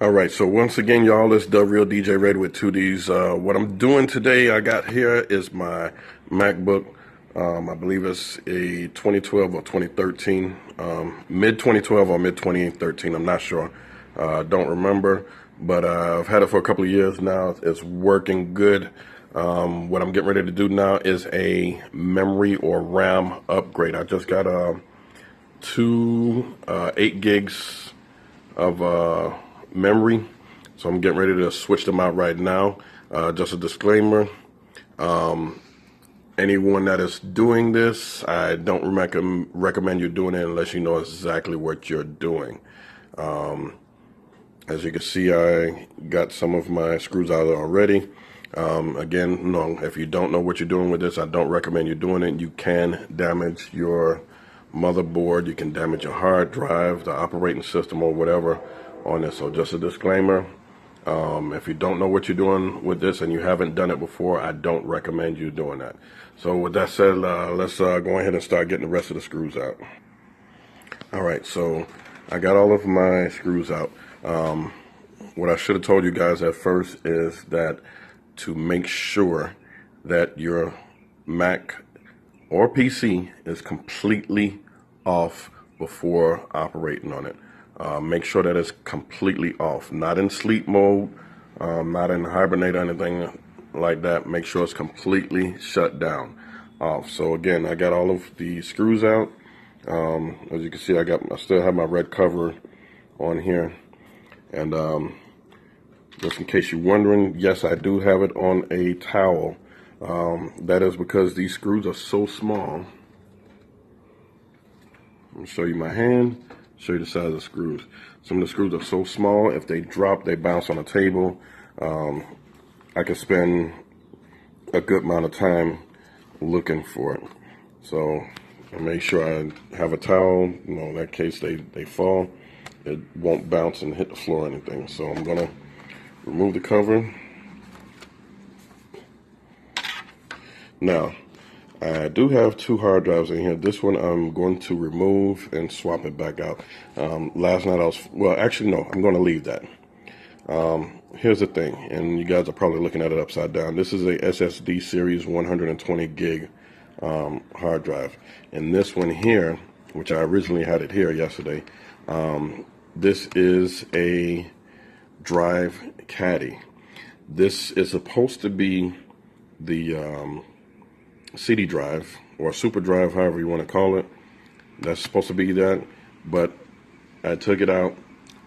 All right, so once again, y'all, it's the real DJ Red with 2Ds. What I'm doing today, I got here is my MacBook. I believe it's a 2012 or 2013, mid 2012 or mid 2013. I'm not sure. Don't remember, but I've had it for a couple of years now. It's working good. What I'm getting ready to do now is a memory or RAM upgrade. I just got two 8 gigs of memory, so I'm getting ready to switch them out right now. Just a disclaimer, anyone that is doing this, I don't recommend you doing it unless you know exactly what you're doing. As you can see, I got some of my screws out already. Again, no, if you don't know what you're doing with this, I don't recommend you doing it. You can damage your motherboard, you can damage your hard drive, the operating system, or whatever on this. So just a disclaimer, if you don't know what you're doing with this and you haven't done it before, I don't recommend you doing that. So with that said, let's go ahead and start getting the rest of the screws out. All right, so I got all of my screws out. What I should have told you guys at first is that to make sure that your Mac or PC is completely off before operating on it. Make sure that it's completely off, not in sleep mode, not in hibernate or anything like that. Make sure it's completely shut down, off. So again, I got all of the screws out. As you can see, I still have my red cover on here, and just in case you're wondering, yes, I do have it on a towel. That is because these screws are so small. I'll show you my hand, show you the size of the screws. Some of the screws are so small, if they drop, they bounce on a table. I can spend a good amount of time looking for it. So I make sure I have a towel, in that case they fall, it won't bounce and hit the floor or anything. So I'm gonna remove the cover. Now, I do have two hard drives in here. This one I'm going to remove and swap it back out. Last night actually no, I'm going to leave that. Here's the thing, and you guys are probably looking at it upside down. This is a SSD series 120 gig hard drive. And this one here, which I originally had it here yesterday, this is a drive caddy. This is supposed to be the CD drive or super drive, however you want to call it. That's supposed to be that, but I took it out.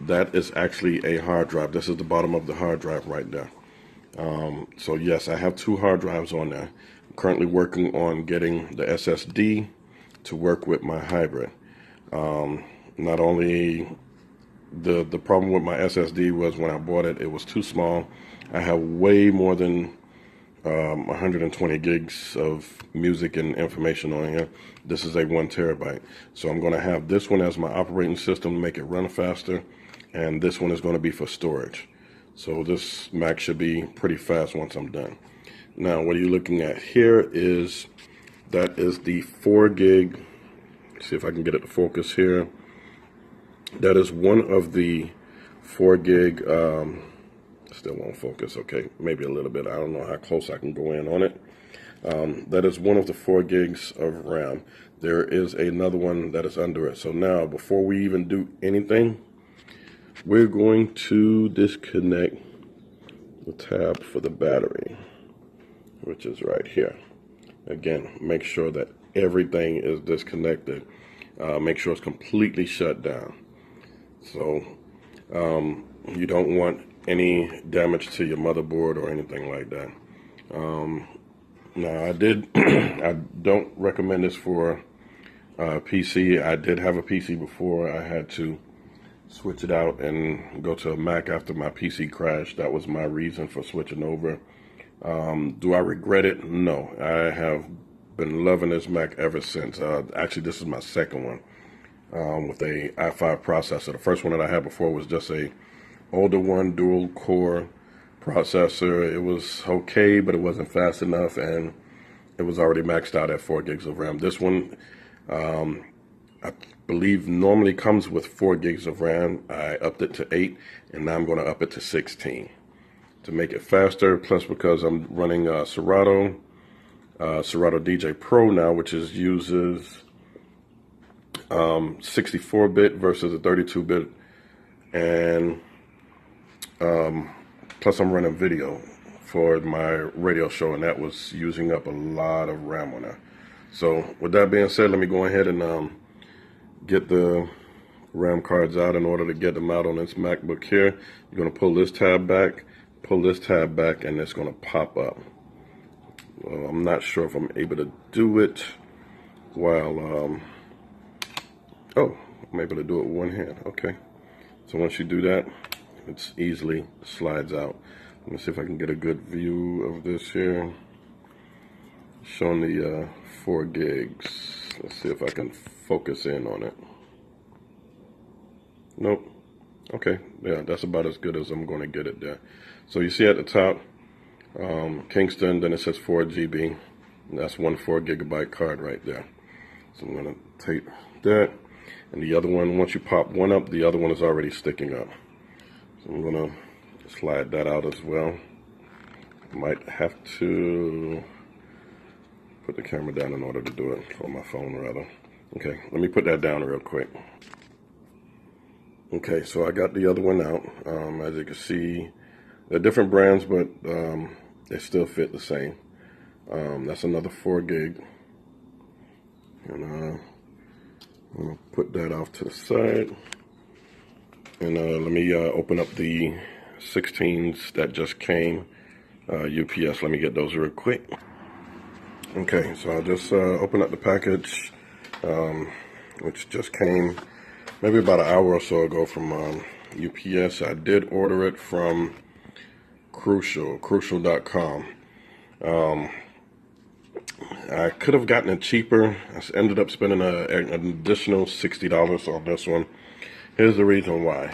That is actually a hard drive. This is the bottom of the hard drive right there. So yes, I have two hard drives on there. I'm currently working on getting the SSD to work with my hybrid. Not only the problem with my SSD was when I bought it, it was too small. I have way more than 120 gigs of music and information on here. This is a 1 terabyte. So I'm going to have this one as my operating system to make it run faster, and this one is going to be for storage. So this Mac should be pretty fast once I'm done. Now what you're looking at here is that is the 4 gig. See if I can get it to focus here. That is one of the 4 gig. Still won't focus. Okay, maybe a little bit. I don't know how close I can go in on it. That is one of the 4 gigs of RAM. There is another one that is under it. So now, before we even do anything, we're going to disconnect the tab for the battery, which is right here. Again, make sure that everything is disconnected. Make sure it's completely shut down. So you don't want any damage to your motherboard or anything like that. Now I don't recommend this for PC. I did have a PC before. I had to switch it out and go to a Mac after my PC crashed. That was my reason for switching over. Do I regret it? No. I have been loving this Mac ever since. Actually, this is my second one with a i5 processor. The first one that I had before was just a older one, dual core processor. It was okay, but it wasn't fast enough, and it was already maxed out at 4 gigs of RAM. This one I believe normally comes with 4 gigs of RAM. I upped it to 8, and now I'm going to up it to 16 to make it faster. Plus, because I'm running Serato DJ Pro now, which uses 64-bit versus a 32-bit, and plus I'm running video for my radio show, and that was using up a lot of RAM on there. So with that being said, let me go ahead and get the RAM cards out in order to get them out on this MacBook here. You're going to pull this tab back, and it's going to pop up. Well, I'm not sure if I'm able to do it while, oh, I'm able to do it with one hand. Okay. So once you do that, it easily slides out. Let me see if I can get a good view of this here. Showing the 4 gigs. Let's see if I can focus in on it. Nope. Okay, yeah, that's about as good as I'm going to get it there. So you see at the top, Kingston, then it says 4 GB. That's one 4 gigabyte card right there. So I'm going to take that. And the other one, once you pop one up, the other one is already sticking up. So I'm going to slide that out as well. Might have to put the camera down in order to do it, on my phone rather. Okay, let me put that down real quick. Okay, so I got the other one out. As you can see, they're different brands, but they still fit the same. That's another 4 gig. And I'm gonna put that off to the side. And let me open up the 16s that just came. UPS, let me get those real quick. Okay, so I just opened up the package, which just came maybe about an hour or so ago from UPS. I did order it from crucial.com. I could have gotten it cheaper. I ended up spending an additional $60 on this one. Here's the reason why.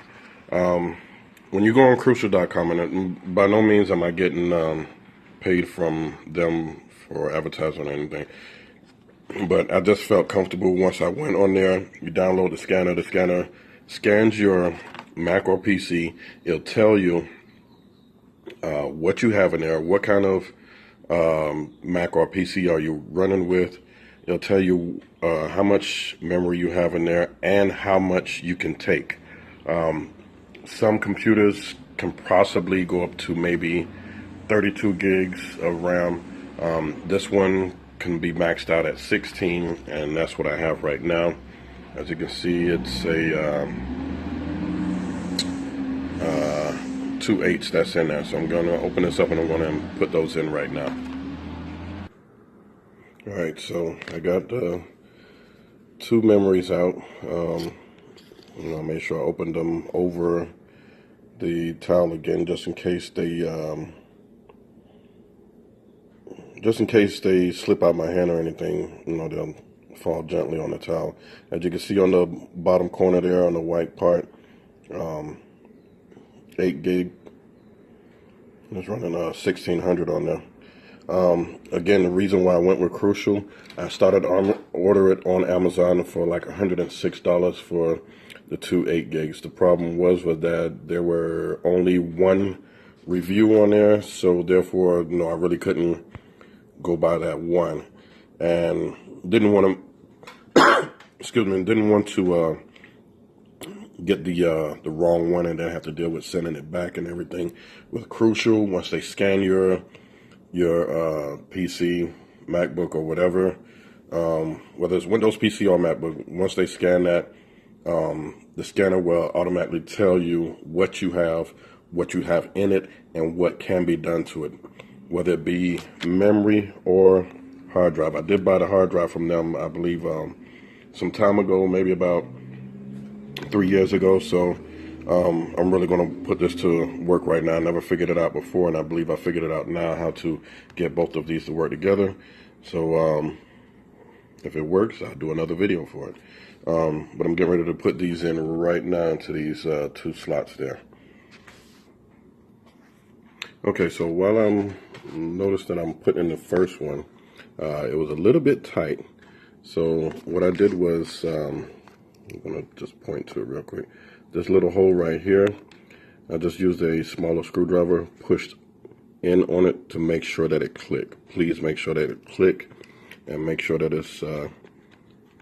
When you go on crucial.com, and by no means am I getting paid from them for advertising or anything, but I just felt comfortable once I went on there. You download the scanner scans your Mac or PC. It'll tell you what you have in there, what kind of Mac or PC are you running with. It'll tell you how much memory you have in there and how much you can take. Some computers can possibly go up to maybe 32 gigs of RAM. This one can be maxed out at 16, and that's what I have right now. As you can see, it's a 2/8 that's in there. So I'm going to open this up and I'm going to put those in right now. Alright, so I got 2 memories out. I made sure I opened them over the towel again, just in case they slip out my hand or anything. They'll fall gently on the towel. As you can see on the bottom corner there, on the white part, 8 gig. It's running 1600 on there. Again, the reason why I went with Crucial, I started on order it on Amazon for like $106 for the 2 8 gigs. The problem was that there were only 1 review on there, so therefore, I really couldn't go by that one, and didn't want to didn't want to get the wrong one and then have to deal with sending it back and everything. With Crucial, once they scan your PC, MacBook, or whatever, whether it's Windows PC or MacBook, once they scan that, the scanner will automatically tell you what you have in it, and what can be done to it, whether it be memory or hard drive. I did buy the hard drive from them, I believe, some time ago, maybe about 3 years ago. So I'm really going to put this to work right now. I never figured it out before, and I believe I figured it out now, how to get both of these to work together. So if it works, I'll do another video for it. But I'm getting ready to put these in right now into these 2 slots there. Okay, so while I'm noticed that I'm putting in the first one, it was a little bit tight. So what I did was I'm gonna just point to it real quick. This little hole right here, I just used a smaller screwdriver, pushed in on it to make sure that it click. Please make sure that it click, and make sure that it's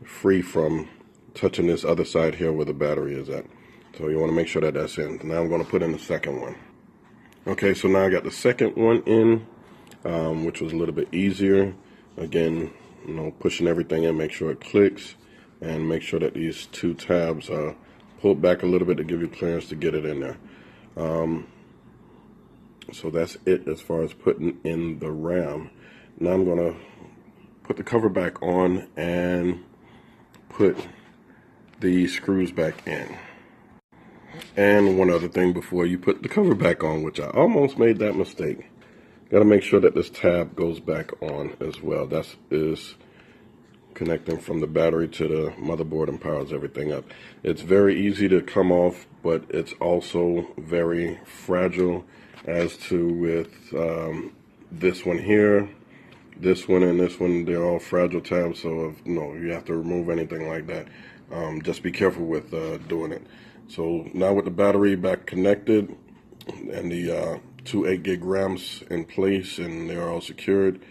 free from touching this other side here where the battery is at. So you want to make sure that that's in. Now I'm going to put in the second one. Okay, so now I got the second one in, which was a little bit easier. Again, pushing everything in, make sure it clicks, and make sure that these two tabs are pulled back a little bit to give you clearance to get it in there. So that's it as far as putting in the RAM. Now I'm going to put the cover back on and put the screws back in. And one other thing before you put the cover back on, which I almost made that mistake. Got to make sure that this tab goes back on as well. That is connecting from the battery to the motherboard and powers everything up. It's very easy to come off, but it's also very fragile, as to with this one here, this one and this one. They're all fragile tabs, so if you have to remove anything like that, just be careful with doing it. So now with the battery back connected and the two 8 gig RAMs in place and they're all secured,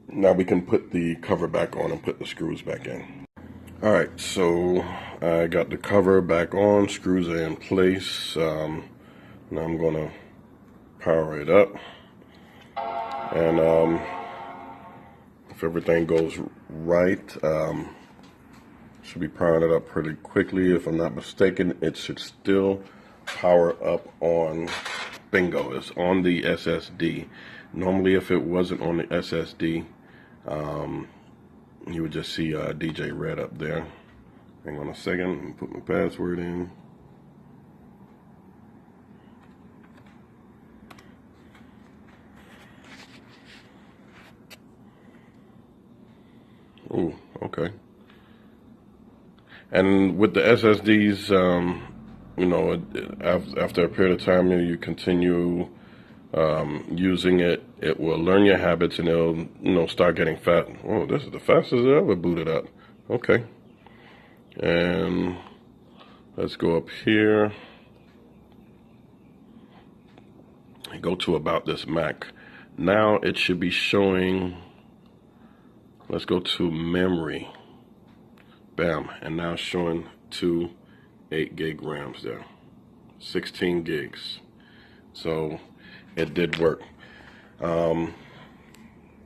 now we can put the cover back on and put the screws back in. Alright, so I got the cover back on, screws are in place. Now I'm going to power it up, and if everything goes right, should be powering it up pretty quickly. If I'm not mistaken, it should still power up on, bingo, it's on the SSD. Normally if it wasn't on the SSD, you would just see DJ Red up there. Hang on a second, put my password in. Oh, okay. And with the SSDs, after a period of time, you continue using it, it will learn your habits and it'll, start getting fat. Oh, this is the fastest it ever booted up. Okay. And let's go up here and go to about this Mac. Now it should be showing, let's go to memory. Bam, and now showing two 8 gig RAMs there, 16 gigs. So it did work.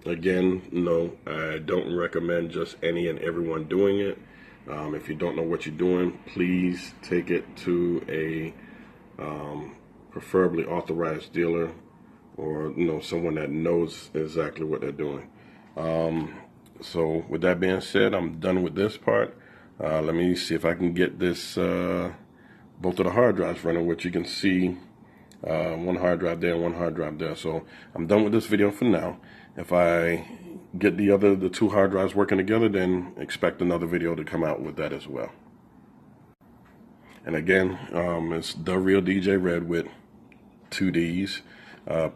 Again, no, I don't recommend just any and everyone doing it. If you don't know what you're doing, please take it to a preferably authorized dealer, or someone that knows exactly what they're doing. So with that being said, I'm done with this part. Let me see if I can get this both of the hard drives running, which you can see one hard drive there and one hard drive there. So I'm done with this video for now. If I get the two hard drives working together, then expect another video to come out with that as well. And again, it's The Real DJ Red with 2 Ds.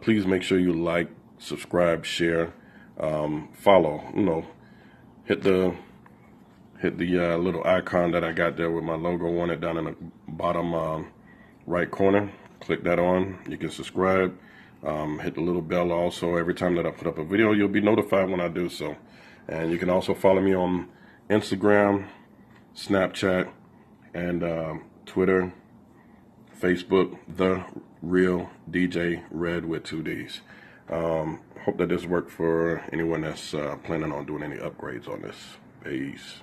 Please make sure you like, subscribe, share, follow. Hit the little icon that I got there with my logo on it down in the bottom right corner. Click that on. You can subscribe. Hit the little bell also. Every time that I put up a video, you'll be notified when I do so. And you can also follow me on Instagram, Snapchat, and Twitter, Facebook, The Real DJ Red with 2 Ds. Hope that this worked for anyone that's planning on doing any upgrades on this. Peace.